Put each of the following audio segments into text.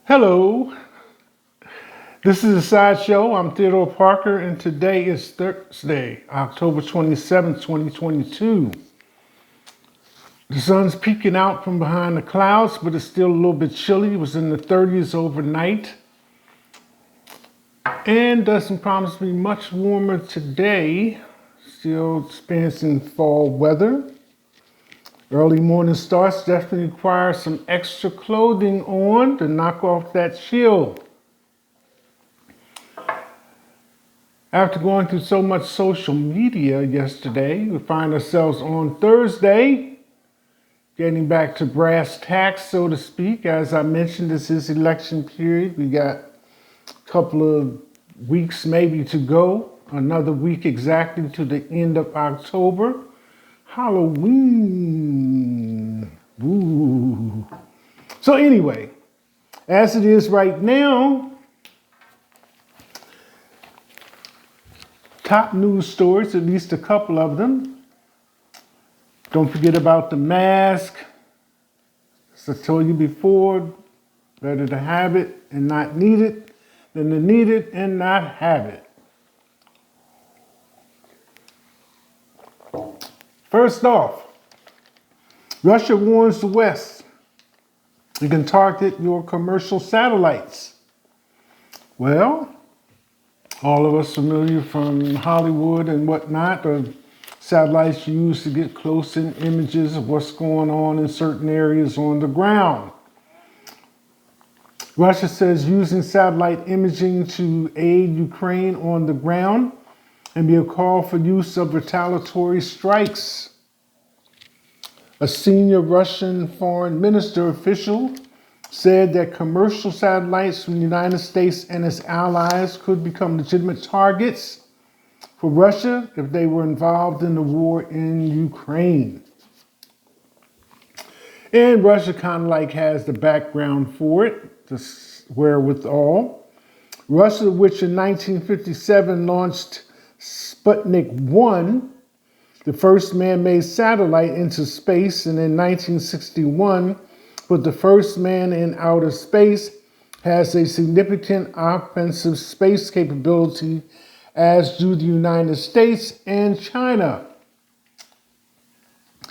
Hello, this is a sideshow. I'm Theodore Parker, and today is Thursday, October 27th, 2022. The sun's peeking out from behind the clouds, but it's still a little bit chilly. It was in the 30s overnight, and doesn't promise to be much warmer today. Still experiencing fall weather. Early morning starts definitely require some extra clothing on to knock off that chill. After going through so much social media yesterday, we find ourselves on Thursday, getting back to brass tacks, so to speak. As I mentioned, this is election period. We got a couple of weeks maybe to go. Another week exactly to the end of October. Halloween. Ooh. So anyway, as it is right now, top news stories, at least a couple of them. Don't forget about the mask. As I told you before, better to have it and not need it than to need it and not have it. First off, Russia warns the West you can target your commercial satellites. Well, all of us familiar from Hollywood and whatnot, or satellites used to get close-in images of what's going on in certain areas on the ground. Russia says using satellite imaging to aid Ukraine on the ground and be a call for use of retaliatory strikes. A senior Russian foreign minister official said that commercial satellites from the United States and its allies could become legitimate targets for Russia if they were involved in the war in Ukraine. And Russia kind of like has the background for it, the wherewithal. Russia, which in 1957 launched Sputnik 1, the first man-made satellite into space, and in 1961 put the first man in outer space, has a significant offensive space capability, as do the United States and China.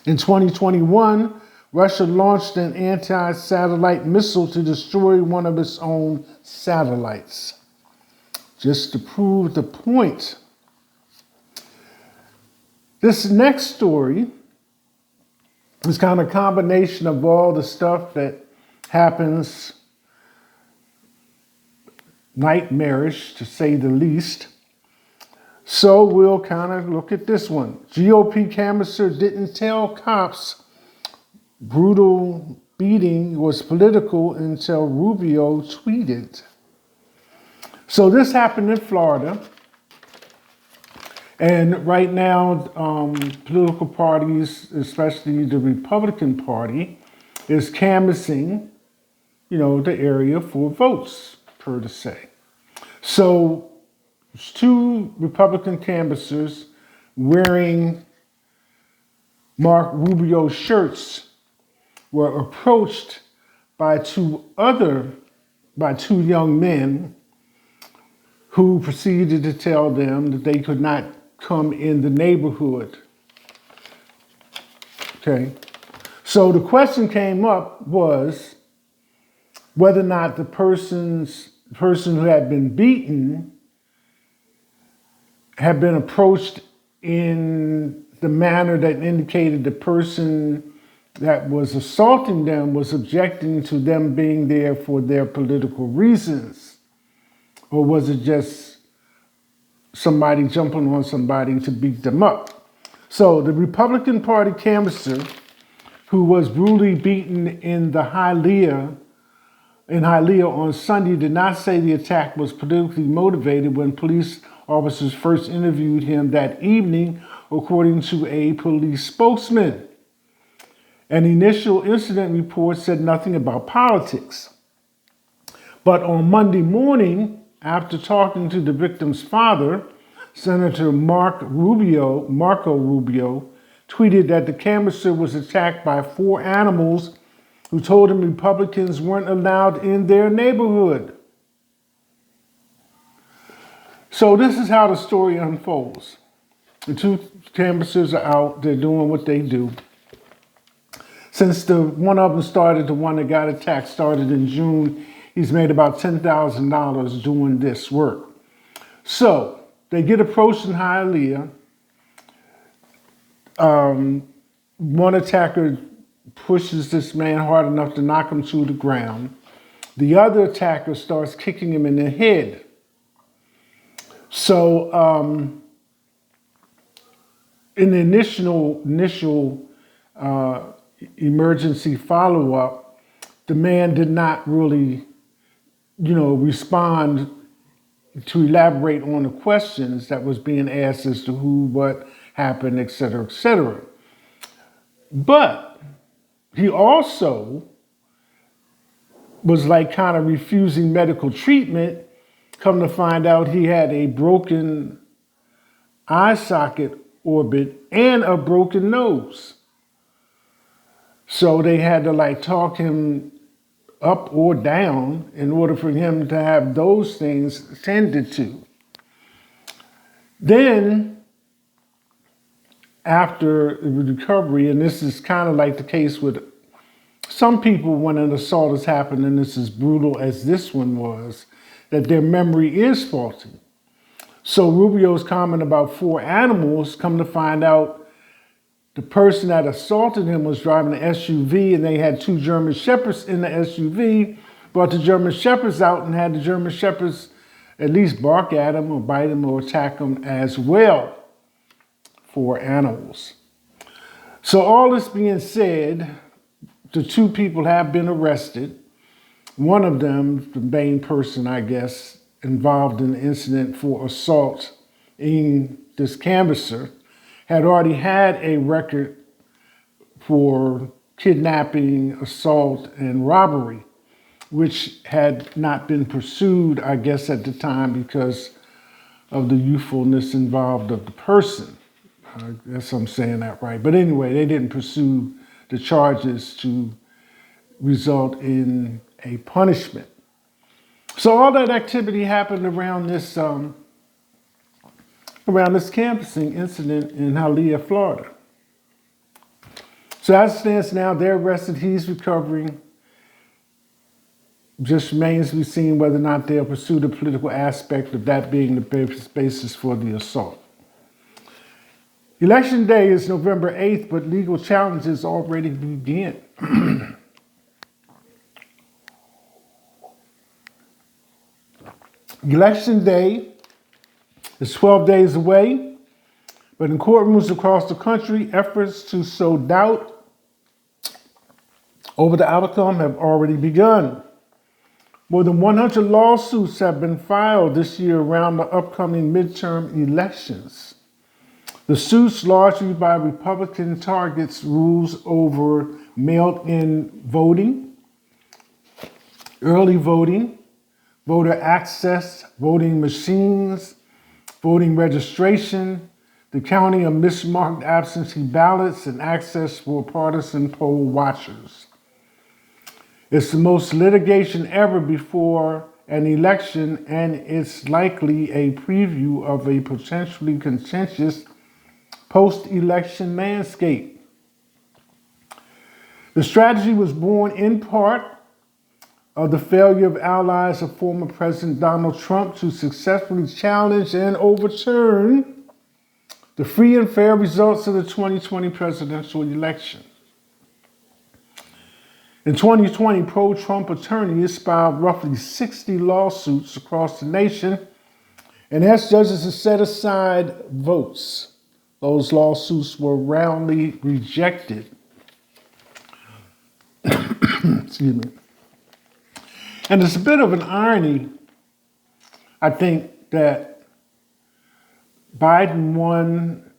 In 2021, Russia launched an anti-satellite missile to destroy one of its own satellites. Just to prove the point. This next story is kind of a combination of all the stuff that happens, nightmarish to say the least. So we'll kind of look at this one. GOP canvasser didn't tell cops brutal beating was political until Rubio tweeted. So this happened in Florida. And right now, political parties, especially the Republican Party, is canvassing, the area for votes, per se. So there's two Republican canvassers wearing Mark Rubio shirts were approached by two young men who proceeded to tell them that they could not come in the neighborhood. Okay. So the question came up was whether or not the person who had been beaten had been approached in the manner that indicated the person that was assaulting them was objecting to them being there for their political reasons. Or was it just somebody jumping on somebody to beat them up? So the Republican Party canvasser who was brutally beaten in Hialeah on Sunday did not say the attack was politically motivated when police officers first interviewed him that evening, according to a police spokesman. An initial incident report said nothing about politics. But on Monday morning, after talking to the victim's father, Senator Marco Rubio tweeted that the canvasser was attacked by 4 animals who told him Republicans weren't allowed in their neighborhood. So this is how the story unfolds. The two canvassers are out, they're doing what they do. Since the one of them started, the one that got attacked started in June, he's made about $10,000 doing this work. So they get approached in Hialeah. One attacker pushes this man hard enough to knock him to the ground. The other attacker starts kicking him in the head. So in the initial emergency follow-up, the man did not really, respond to elaborate on the questions that was being asked as to who, what happened, et cetera, et cetera. But he also was like kind of refusing medical treatment. Come to find out he had a broken eye socket orbit and a broken nose. So they had to talk him up or down in order for him to have those things tended to. Then, after recovery, and this is kind of like the case with some people when an assault has happened, and it's as brutal as this one was, that their memory is faulty. So Rubio's comment about 4 animals, come to find out the person that assaulted him was driving an SUV and they had 2 German Shepherds in the SUV, brought the German Shepherds out and had the German Shepherds at least bark at him or bite him or attack him as well. 4 animals. So all this being said, the 2 people have been arrested. One of them, the main person, I guess, involved in the incident for assault in this canvasser, had already had a record for kidnapping, assault, and robbery, which had not been pursued, I guess, at the time because of the youthfulness involved of the person. I guess I'm saying that right. But anyway, they didn't pursue the charges to result in a punishment. So all that activity happened around this canvassing incident in Hialeah, Florida. So as it stands now, they're arrested, he's recovering. Just remains to be seen whether or not they'll pursue the political aspect of that being the basis for the assault. Election day is November 8th, but legal challenges already begin. Election day is 12 days away, but in courtrooms across the country, efforts to sow doubt over the outcome have already begun. More than 100 lawsuits have been filed this year around the upcoming midterm elections. The suits, largely by Republican targets, rules over mail-in voting, early voting, voter access, voting machines, voting registration, the counting of mismarked absentee ballots, and access for partisan poll watchers. It's the most litigation ever before an election, and it's likely a preview of a potentially contentious post-election landscape. The strategy was born in part of the failure of allies of former President Donald Trump to successfully challenge and overturn the free and fair results of the 2020 presidential election. In 2020, pro-Trump attorneys filed roughly 60 lawsuits across the nation and asked judges to set aside votes. Those lawsuits were roundly rejected. Excuse me. And it's a bit of an irony, I think, that Biden won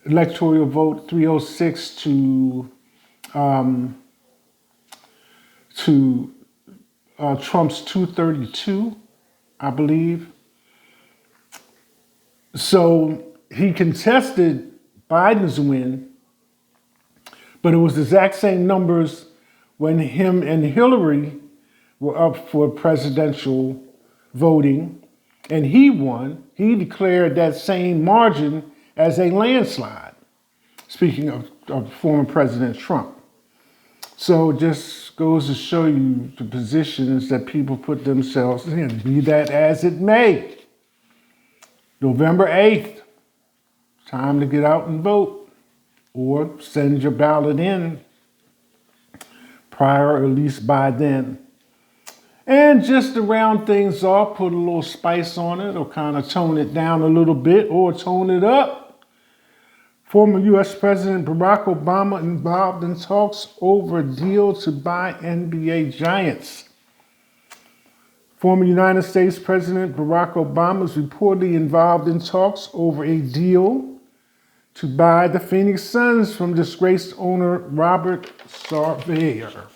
electoral vote 306 to Trump's 232, I believe. So he contested Biden's win, but it was the exact same numbers when him and Hillary were up for presidential voting and he won, he declared that same margin as a landslide. Speaking of former President Trump. So it just goes to show you the positions that people put themselves in, be that as it may. November 8th, time to get out and vote or send your ballot in prior, or at least by then. And just to round things off, put a little spice on it or kind of tone it down a little bit or tone it up. Former U.S. President Barack Obama involved in talks over a deal to buy NBA giants. Former United States President Barack Obama is reportedly involved in talks over a deal to buy the Phoenix Suns from disgraced owner Robert Sarver.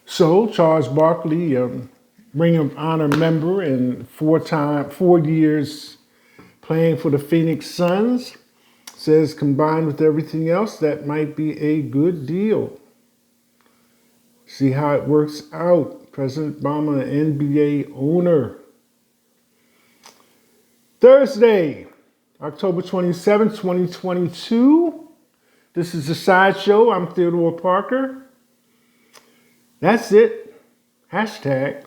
So Charles Barkley, Ring of Honor member and 4 years playing for the Phoenix Suns, says combined with everything else, that might be a good deal. See how it works out. President Obama, an NBA owner. Thursday, October 27, 2022. This is The Sideshow. I'm Theodore Parker. That's it. Hashtag